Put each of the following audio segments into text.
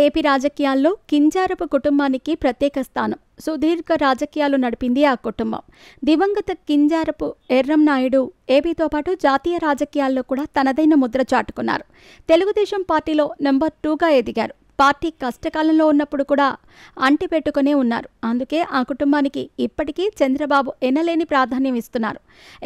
AP రాజకీయాల్లో కింజారపు కుటుంబానికి ప్రత్యేక స్థానం. సుదీర్ఘ రాజకీయాలు నడిపింది ఆ కుటుంబం. దివంగత కింజారపు ఎర్రంనాయుడు ఏపీతో పాటు జాతీయ రాజకీయాల్లో కూడా తనదైన ముద్ర చాటుకున్నారు. తెలుగుదేశం పార్టీలో నెంబర్ 2గా ఎదిగారు. పార్టీ కష్టకాలంలో ఉన్నప్పుడు కూడా అంటిపెట్టుకునే ఉన్నారు. అందుకే ఆ కుటుంబానికి ఇప్పటికీ చంద్రబాబు ఎనలేని ప్రాధాన్యం ఇస్తున్నారు.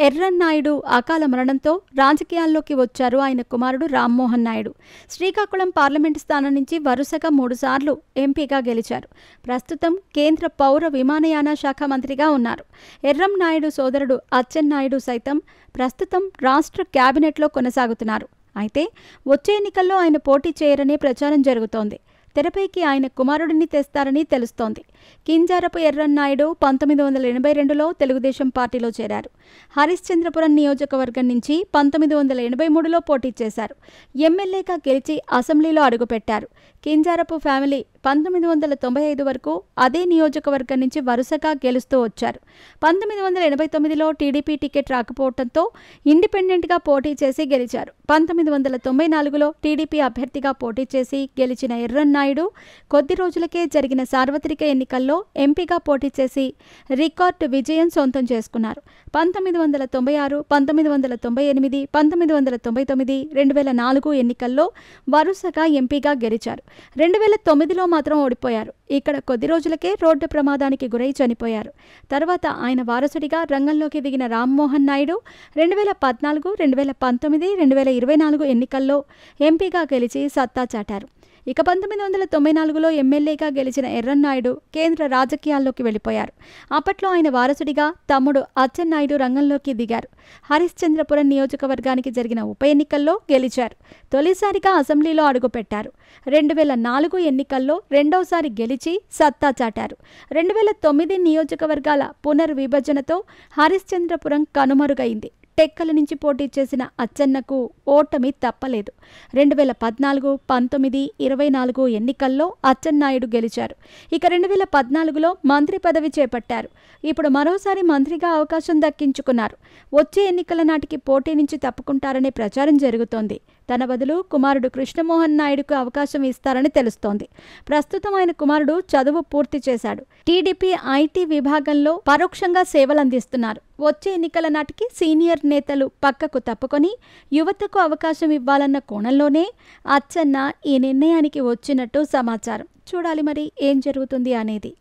ఎర్రన్నాయుడు అకాల మరణంతో రాజకీయాల్లోకి వచ్చారు ఆయన కుమారుడు రామ్మోహన్ నాయుడు. శ్రీకాకుళం పార్లమెంటు స్థానం నుంచి వరుసగా 3 సార్లు ఎంపీగా గెలిచారు. ప్రస్తుతం కేంద్ర పౌర విమానయాన శాఖ మంత్రిగా ఉన్నారు. ఎర్రంనాయుడు సోదరుడు అచ్చెన్నాయుడు సైతం ప్రస్తుతం రాష్ట్ర క్యాబినెట్లో కొనసాగుతున్నారు. అయితే వచ్చే ఎన్నికల్లో ఆయన పోటీ చేయరనే ప్రచారం జరుగుతోంది. తెరపైకి ఆయన కుమారుడిని తెస్తారని తెలుస్తోంది. కింజారపు ఎర్రన్నాయుడు 1982లో తెలుగుదేశం పార్టీలో చేరారు. హరిశ్చంద్రపురం నియోజకవర్గం నుంచి 1983లో పోటీ చేశారు. ఎమ్మెల్యేగా గెలిచి అసెంబ్లీలో అడుగుపెట్టారు. కింజారపు ఫ్యామిలీ 1995 వరకు అదే నియోజకవర్గం నుంచి వరుసగా గెలుస్తూ వచ్చారు. 1989లో టీడీపీ టికెట్ రాకపోవడంతో ఇండిపెండెంట్గా పోటీ చేసి గెలిచారు. 1994లో టీడీపీ అభ్యర్థిగా పోటీ చేసి గెలిచిన ఎర్రన్నాయుడు కొద్ది రోజులకే జరిగిన సార్వత్రిక ఎన్నికల్లో ఎంపీగా పోటీ చేసి రికార్డు విజయం సొంతం చేసుకున్నారు. 1996, 1998, 1999, 2004 ఎన్నికల్లో వరుసగా ఎంపీగా గెలిచారు. 2009లో మాత్రం ఓడిపోయారు. ఇక్కడ కొద్ది రోజులకే రోడ్డు ప్రమాదానికి గురై చనిపోయారు. తర్వాత ఆయన వారసుడిగా రంగంలోకి దిగిన రామ్మోహన్ నాయుడు 2014, 2019, 2024 ఎన్నికల్లో ఎంపీగా గెలిచి సత్తా చాటారు. ఇక 1994లో ఎమ్మెల్యేగా గెలిచిన ఎర్రన్నాయుడు కేంద్ర రాజకీయాల్లోకి వెళ్ళిపోయారు. అప్పట్లో ఆయన వారసుడిగా తమ్ముడు అచ్చెన్నాయుడు రంగంలోకి దిగారు. హరిశ్చంద్రపురం నియోజకవర్గానికి జరిగిన ఉప ఎన్నికల్లో గెలిచారు. తొలిసారిగా అసెంబ్లీలో అడుగుపెట్టారు. 2004 ఎన్నికల్లో రెండోసారి గెలిచి సత్తా చాటారు. 2009 నియోజకవర్గాల పునర్విభజనతో హరిశ్చంద్రపురం కనుమరుగైంది. టెక్కల నుంచి పోటీ చేసిన అచ్చెన్నకు ఓటమి తప్పలేదు. 2014, 19, 24 ఎన్నికల్లో అచ్చెన్నాయుడు గెలిచారు. ఇక 2014లో మంత్రి పదవి చేపట్టారు. ఇప్పుడు మరోసారి మంత్రిగా అవకాశం దక్కించుకున్నారు. వచ్చే ఎన్నికల నాటికి పోటీ నుంచి తప్పుకుంటారనే ప్రచారం జరుగుతోంది. తన బదులు కుమారుడు కృష్ణమోహన్ నాయుడుకు అవకాశం ఇస్తారని తెలుస్తోంది. ప్రస్తుతం ఆయన కుమారుడు చదువు పూర్తి చేశాడు. టీడీపీ ఐటీ విభాగంలో పరోక్షంగా సేవలందిస్తున్నారు. వచ్చే ఎన్నికల నాటికి సీనియర్ నేతలు పక్కకు తప్పుకొని యువతకు అవకాశం ఇవ్వాలన్న కోణంలోనే అచ్చెన్న ఈ నిర్ణయానికి వచ్చినట్టు సమాచారం. చూడాలి మరి ఏం జరుగుతుంది అనేది.